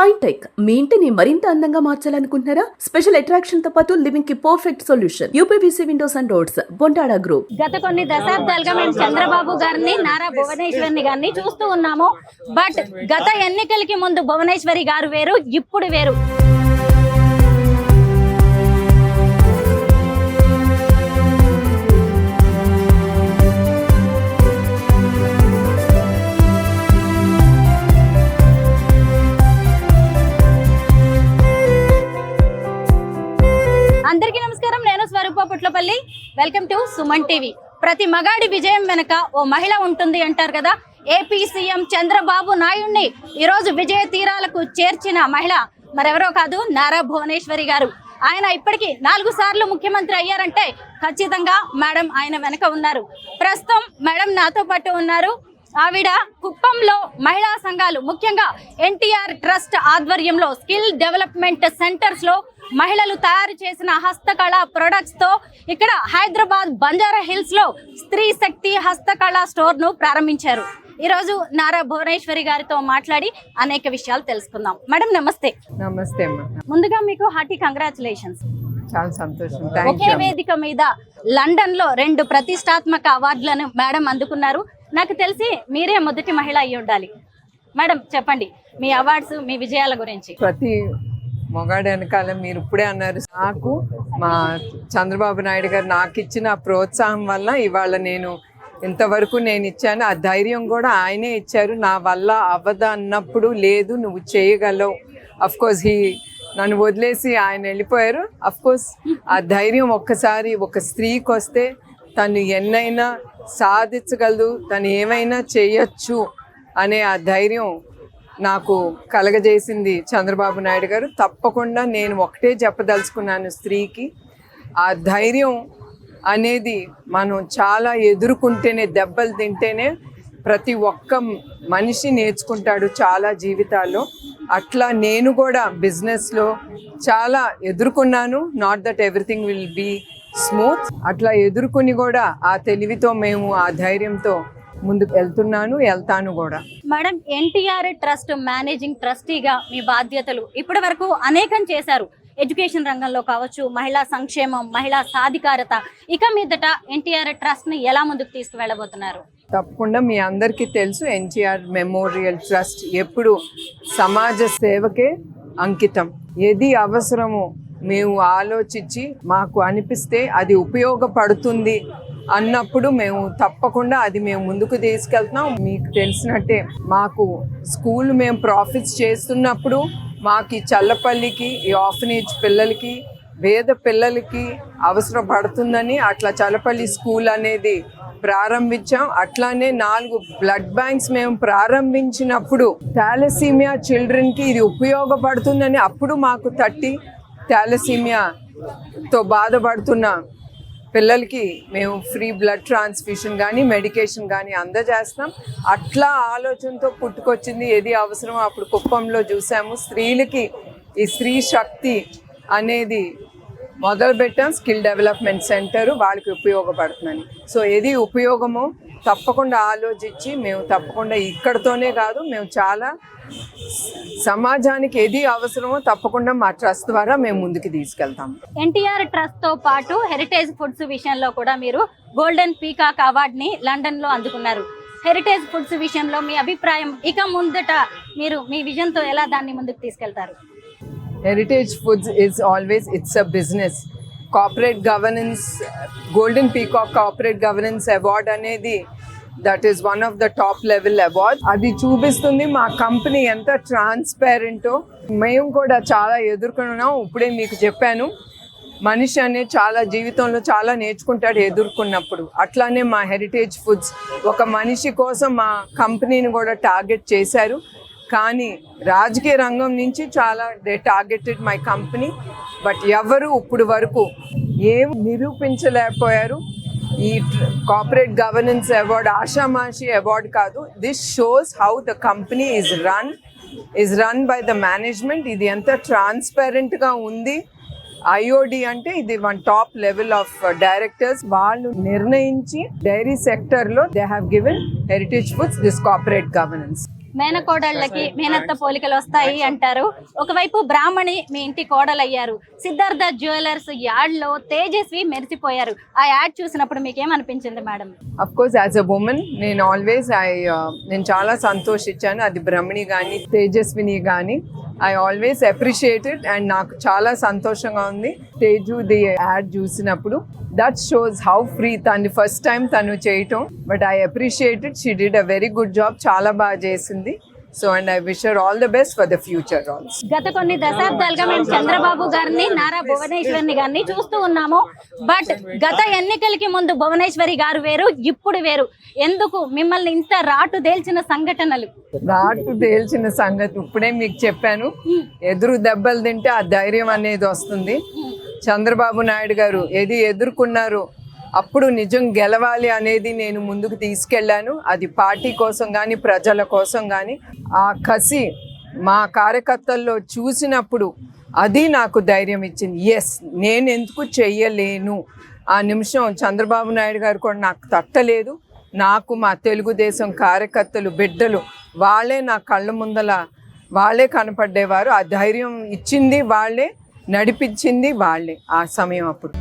Shine tech మీ ఇంటిని మరింత అందంగా మార్చాలనుకుంటున్నారా? స్పెషల్ అట్రాక్షన్ తో పాటు లివింగ్ కి perfect solution. UPVC windows and doors, Bontada group. గత కొన్ని దశాబ్దాలుగా మేము చంద్రబాబు గారిని, నారా భువనేశ్వరిని గారిని చూస్తూ ఉన్నాము. బట్ గత ఎన్నికలకి ముందు భువనేశ్వరి గారు వేరు, ఇప్పుడు వేరు. అందరికీ నమస్కారం, నేను Swaroopa Putlapalli. Welcome to Suman TV. ప్రతి మగాడి విజయం వెనక ఓ మహిళ ఉంటుంది అంటారు కదా. ఏపీ సీఎం చంద్రబాబు నాయుడిని ఈరోజు విజయ తీరాలకు చేర్చిన మహిళ మరెవరో కాదు, నారా భువనేశ్వరి గారు. ఆయన ఇప్పటికీ 4 సార్లు ముఖ్యమంత్రి అయ్యారంటే ఖచ్చితంగా మేడం ఆయన వెనక ఉన్నారు. ప్రస్తుతం మేడం నాతో పాటు ఉన్నారు. ఆవిడ కుప్పంలో మహిళా సంఘాలు, ముఖ్యంగా ఎన్టీఆర్ ట్రస్ట్ ఆధ్వర్యంలో స్కిల్ డెవలప్మెంట్ సెంటర్స్ లో మహిళలు తయారు చేసిన హస్తకళ ప్రొడక్ట్స్ తో ఇక్కడ హైదరాబాద్ బంజారా హిల్స్ లో స్త్రీ శక్తి హస్తకళ స్టోర్ ను ప్రారంభించారు. ఈరోజు నారా భువనేశ్వరి గారితో మాట్లాడి అనేక విషయాలు తెలుసుకుందాం. మేడం నమస్తే. నమస్తే. ముందుగా మీకు హార్టీ కంగ్రాచులేషన్స్. చాలా సంతోషం. ఒకే వేదిక మీద లండన్ లో 2 ప్రతిష్టాత్మక అవార్డులను మేడం అందుకున్నారు. నాకు తెలిసి మీరే మొదటి మహిళ అయ్యి ఉండాలి. మేడం చెప్పండి మీ అవార్డ్స్, మీ విజయాల గురించి. ప్రతి మొగాడు వెనకాల మీరు ఇప్పుడే అన్నారు, నాకు మా చంద్రబాబు నాయుడు గారు నాకు ఇచ్చిన ప్రోత్సాహం వల్ల ఇవాళ నేను ఇంతవరకు నేను ఇచ్చాను. ఆ ధైర్యం కూడా ఆయనే ఇచ్చారు. నా వల్ల అవ్వదు అన్నప్పుడు లేదు నువ్వు చేయగలవు. అఫ్కోర్స్ నన్ను వదిలేసి ఆయన వెళ్ళిపోయారు. అఫ్కోర్స్ ఆ ధైర్యం ఒక్కసారి ఒక స్త్రీకి వస్తే తను ఎన్నైనా సాధించగలదు, తను ఏమైనా చేయొచ్చు అనే ఆ ధైర్యం నాకు కలగజేసింది చంద్రబాబు నాయుడు గారు. తప్పకుండా నేను ఒకటే చెప్పదలుచుకున్నాను, స్త్రీకి ఆ ధైర్యం అనేది మనం చాలా ఎదుర్కొంటేనే, దెబ్బలు తింటేనే ప్రతి ఒక్క మనిషి నేర్చుకుంటాడు చాలా జీవితాల్లో. అట్లా నేను కూడా బిజినెస్లో చాలా ఎదుర్కొన్నాను. Not that everything will be smooth. అట్లా ఎదుర్కొని కూడా ఆ తెలివితో మేము ఆ ధైర్యంతో ముందుకు వెళ్తాను కూడా. మేడం, ఎన్టీఆర్ ట్రస్ట్ మేనేజింగ్ ట్రస్టీగా మీ బాధ్యతలు ఇప్పటి వరకు అనేకం చేశారు. ఎడ్యుకేషన్ రంగంలో కావచ్చు, మహిళా సంక్షేమం, మహిళా సాధికారత. ఇక మీదట ఎన్టీఆర్ ట్రస్ట్ ని ఎలా ముందుకు తీసుకువెళ్ళబోతున్నారు? తప్పకుండా మీ అందరికీ తెలుసు, ఎన్టీఆర్ మెమోరియల్ ట్రస్ట్ ఎప్పుడు సమాజ సేవకే అంకితం. ఏది అవసరమో మేము ఆలోచించి మాకు అనిపిస్తే అది ఉపయోగపడుతుంది అన్నప్పుడు మేము తప్పకుండా అది మేము ముందుకు తీసుకెళ్తున్నాం. మీకు తెలిసినట్టే మాకు స్కూల్ మేము ప్రాఫిట్స్ చేస్తున్నప్పుడు మాకు ఈ చల్లపల్లికి, ఈ ఆర్ఫనేజ్ పిల్లలకి, పేద పిల్లలకి అవసరపడుతుందని అట్లా చల్లపల్లి స్కూల్ అనేది ప్రారంభించాం. అట్లానే 4 బ్లడ్ బ్యాంక్స్ మేము ప్రారంభించినప్పుడు థాలసీమియా చిల్డ్రన్కి ఇది ఉపయోగపడుతుందని అప్పుడు మాకు తట్టి థాలసీమియాతో బాధపడుతున్న పిల్లలకి మేము ఫ్రీ బ్లడ్ ట్రాన్స్ఫ్యూషన్ కానీ మెడికేషన్ కానీ అందజేస్తాం. అట్లా ఆలోచనతో పుట్టుకొచ్చింది ఏది అవసరమో అప్పుడు కుప్పంలో చూసాము. స్త్రీలకి ఈ స్త్రీ శక్తి అనేది మొదలుపెట్టాం, స్కిల్ డెవలప్మెంట్ సెంటర్ వాళ్ళకి ఉపయోగపడుతుందని. సో ఏది ఉపయోగమో తప్పకుండా ఆలోచించి మేము తప్పకుండా ఇక్కడతోనే కాదు, మేము చాలా సమాజానికి ఏది అవసరమో తప్పకుండా మా ట్రస్ట్ ద్వారా మేము ముందుకు తీసుకెళ్తాం. ఎన్టీఆర్ ట్రస్ట్ తో పాటు హెరిటేజ్ ఫుడ్స్ విషయంలో కూడా మీరు గోల్డెన్ పీకాక్ అవార్డ్ ని లండన్ లో అందుకున్నారు. హెరిటేజ్ ఫుడ్స్ విషయంలో మీ అభిప్రాయం, ఇక ముందట మీరు మీ విజన్ తో ఎలా దాన్ని ముందుకు తీసుకెళ్తారు? Heritage Foods it's a business. Corporate governance, golden peacock corporate governance award అనేది that is one of the top level award. అది చూపిస్తుంది మా కంపెనీ ఎంత ట్రాన్స్పరెంటో. మేము కూడా చాలా ఎదుర్కొన్నాం. ఇప్పుడే మీకు చెప్పాను, మనిషి అనే చాలా జీవితంలో చాలా నేర్చుకుంటాడు ఎదుర్కొన్నప్పుడు. అట్లానే మా హెరిటేజ్ ఫుడ్స్ ఒక మనిషి కోసం మా కంపెనీని కూడా టార్గెట్ చేశారు. కానీ రాజకీయ రంగం నుంచి చాలా they targeted my company. But ఎవరు ఇప్పుడు వరకు ఏం నిరూపించలేకపోయారు. ఈ కార్పొరేట్ గవర్నెన్స్ అవార్డ్ ఆషామాషి అవార్డ్ కాదు. This shows how the company is run by the management. ఇది ఎంత ట్రాన్స్పరెంట్గా ఉంది. ఐఓడి అంటే ఇది 1 టాప్ లెవెల్ ఆఫ్ డైరెక్టర్స్. వాళ్ళు నిర్ణయించి డైరీ సెక్టర్లో they have given Heritage Foods this corporate governance. మేనకోడళ్ళకి మేనత్త పోలికలు వస్తాయి అంటారు. ఒకవైపు బ్రాహ్మణి మీ ఇంటి కోడలయ్యారు. సిద్ధార్థ జ్యువెలర్స్ యాడ్ లో తేజస్వి మెరిసిపోయారు. ఆ యాడ్ చూసినప్పుడు మీకేమనిపించింది madam? Of course as a woman నేను ఆల్వేస్ నేను చాలా సంతోషించాను. అది బ్రహ్మణి కానీ తేజస్విని కానీ ఐ ఆల్వేస్ అప్రిషియేటెడ్ అండ్ నాకు చాలా సంతోషంగా ఉంది. తేజుది యాడ్ చూసినప్పుడు దట్ షోస్ హౌ ఫ్రీ తను ఫస్ట్ టైం తను చేయటం. But I appreciated, she did a very good job, చాలా బాగా చేసింది. So and I wish her all the best for the future also. గత కొన్ని దశాబ్దాలుగా మేము చంద్రబాబు గారిని, నారా భువనేశ్వరిని గారిని చూస్తూ ఉన్నాము. బట్ గత ఎన్నికలకి ముందు భువనేశ్వరి గారు వేరు, ఇప్పుడు వేరు. ఎందుకు మిమ్మల్ని ఇంత రాటు తేల్చిన సంఘటనలు? రాటు తేల్చిన సంగతి ఇప్పుడే మీకు చెప్పాను. ఎదురు దెబ్బలు తింటే ఆ ధైర్యం అనేది వస్తుంది. చంద్రబాబు నాయుడు గారు ఏది ఎదుర్కొన్నారు, అప్పుడు నిజం గెలవాలి అనేది నేను ముందుకు తీసుకెళ్ళాను. అది పార్టీ కోసం కానీ ప్రజల కోసం కానీ ఆ కసి మా కార్యకర్తల్లో చూసినప్పుడు అది నాకు ధైర్యం ఇచ్చింది. ఎస్, నేను ఎందుకు చెయ్యలేను. ఆ నిమిషం చంద్రబాబు నాయుడు గారు కూడా నాకు తట్టలేదు. నాకు మా తెలుగుదేశం కార్యకర్తలు బిడ్డలు వాళ్ళే నా కళ్ళ ముందల వాళ్ళే కనపడ్డేవారు. ఆ ధైర్యం ఇచ్చింది వాళ్ళే, నడిపించింది వాళ్ళే ఆ సమయం అప్పుడు.